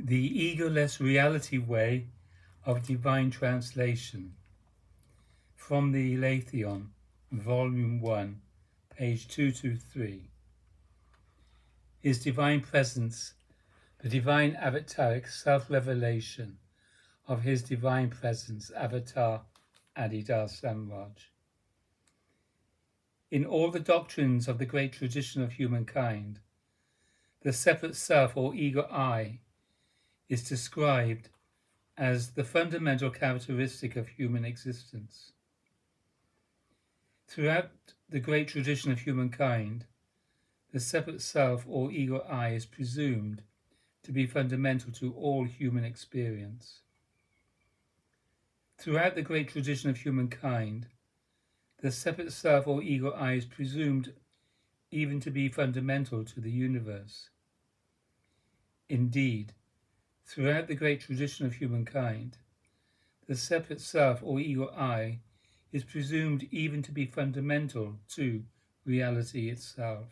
The Egoless Reality Way of Divine Translation, from the ALETHEON, Volume 1, page 223. His Divine Presence, the Divine Avataric Self-Revelation of His Divine Presence, Avatar Adi Da Samraj. In all the doctrines of the great tradition of humankind, the separate self or ego I is described as the fundamental characteristic of human existence. Throughout the great tradition of humankind, the separate self or ego I is presumed to be fundamental to all human experience. Throughout the great tradition of humankind, the separate self or ego I is presumed even to be fundamental to the universe. Indeed, throughout the great tradition of humankind, the separate self or ego I is presumed even to be fundamental to reality itself.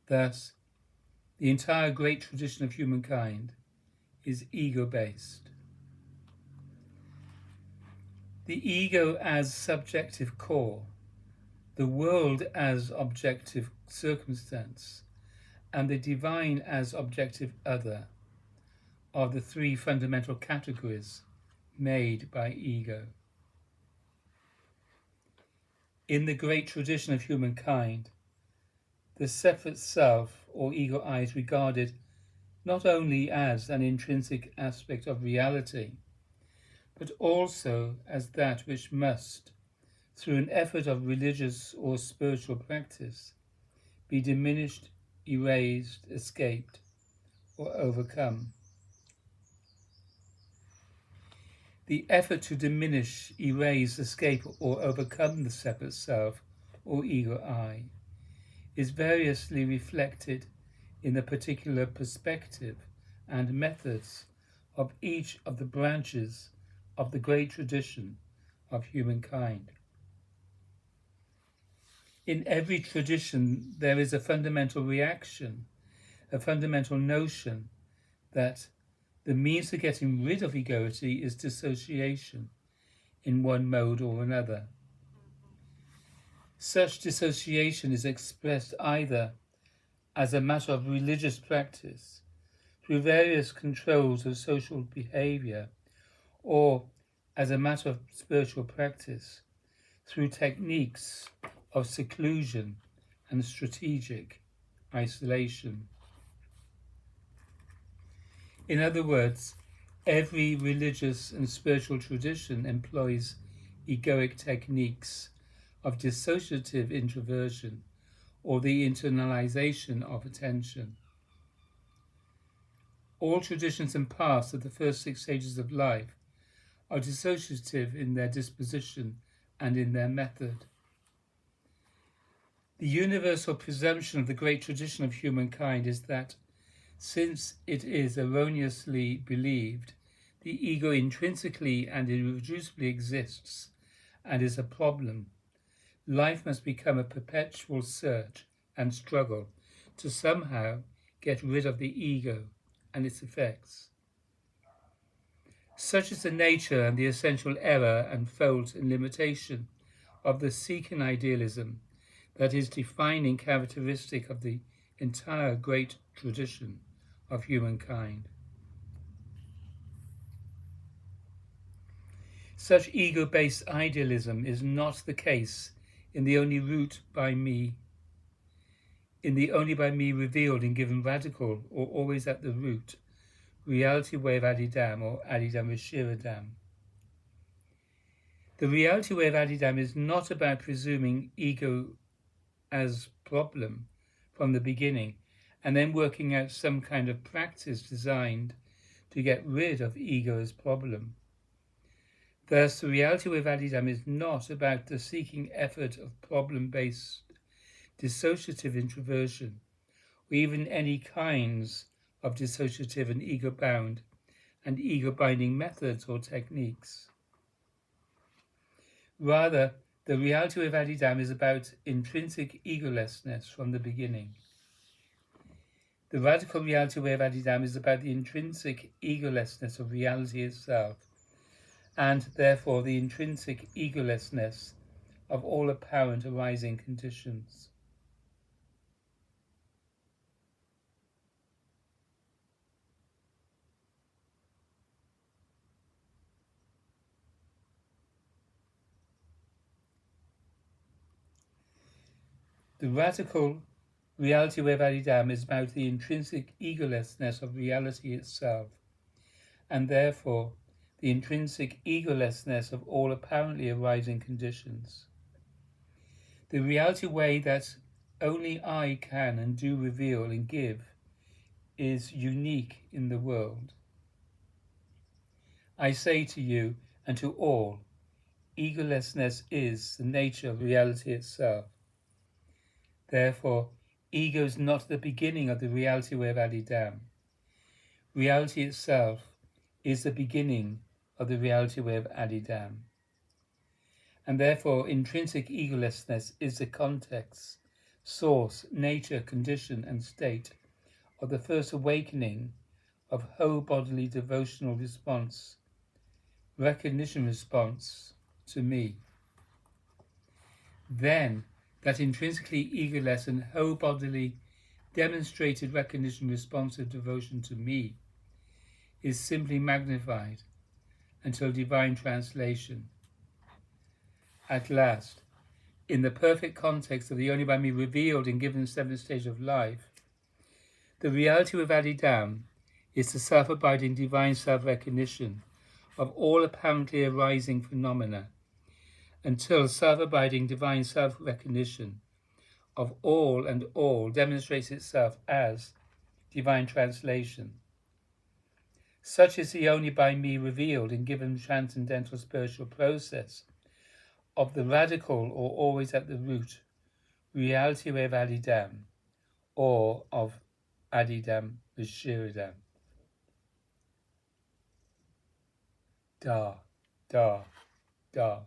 Thus, the entire great tradition of humankind is ego-based. The ego as subjective core, the world as objective circumstance, and the divine as objective other are the three fundamental categories made by ego. In the great tradition of humankind, the separate self or ego I is regarded not only as an intrinsic aspect of reality, but also as that which must, through an effort of religious or spiritual practice, be diminished, erased, escaped, or overcome. The effort to diminish, erase, escape, or overcome the separate self or ego I is variously reflected in the particular perspective and methods of each of the branches of the great tradition of humankind. In every tradition, there is a fundamental reaction, a fundamental notion that the means to getting rid of egoity is dissociation in one mode or another. Such dissociation is expressed either as a matter of religious practice through various controls of social behavior, or as a matter of spiritual practice through techniques of seclusion and strategic isolation. In other words, every religious and spiritual tradition employs egoic techniques of dissociative introversion or the internalization of attention. All traditions and paths of the first 6 stages of life are dissociative in their disposition and in their method. The universal presumption of the great tradition of humankind is that, since it is erroneously believed the ego intrinsically and irreducibly exists and is a problem, life must become a perpetual search and struggle to somehow get rid of the ego and its effects. Such is the nature and the essential error and fault and limitation of the Sikh idealism that is defining characteristic of the entire great tradition of humankind. Such ego-based idealism is not the case in the only by me revealed and given radical or always at the root reality way of Adidam or Adidam Rishiradam. The reality way of Adidam is not about presuming ego as problem from the beginning and then working out some kind of practice designed to get rid of ego as problem. Thus, the reality way of Adidam is not about the seeking effort of problem-based dissociative introversion, or even any kinds of dissociative and ego-bound and ego-binding methods or techniques. Rather, the reality way of Adidam is about intrinsic egolessness from the beginning. The radical reality way of Adi Da is about the intrinsic egolessness of reality itself, and therefore the intrinsic egolessness of all apparent arising conditions. The radical reality way of Adi Da is about the intrinsic egolessness of reality itself, and therefore the intrinsic egolessness of all apparently arising conditions. The reality way that only I can and do reveal and give is unique in the world. I say to you and to all, egolessness is the nature of reality itself. Therefore, ego is not the beginning of the reality way of Adi Da. Reality itself is the beginning of the reality way of Adi Da. And therefore, intrinsic egolessness is the context, source, nature, condition, and state of the first awakening of whole bodily devotional response, recognition response to me. Then, that intrinsically egoless and whole bodily demonstrated recognition response of devotion to me is simply magnified until divine translation. At last, in the perfect context of the only by me revealed and given seventh stage of life, the reality of Adi Da is the self-abiding divine self-recognition of all apparently arising phenomena, until self-abiding divine self-recognition of all and all demonstrates itself as divine translation. Such is the only by me revealed and given transcendental spiritual process of the radical or always at the root reality of Adi Da, or of Adi Da Vishiradam. Da, da, da.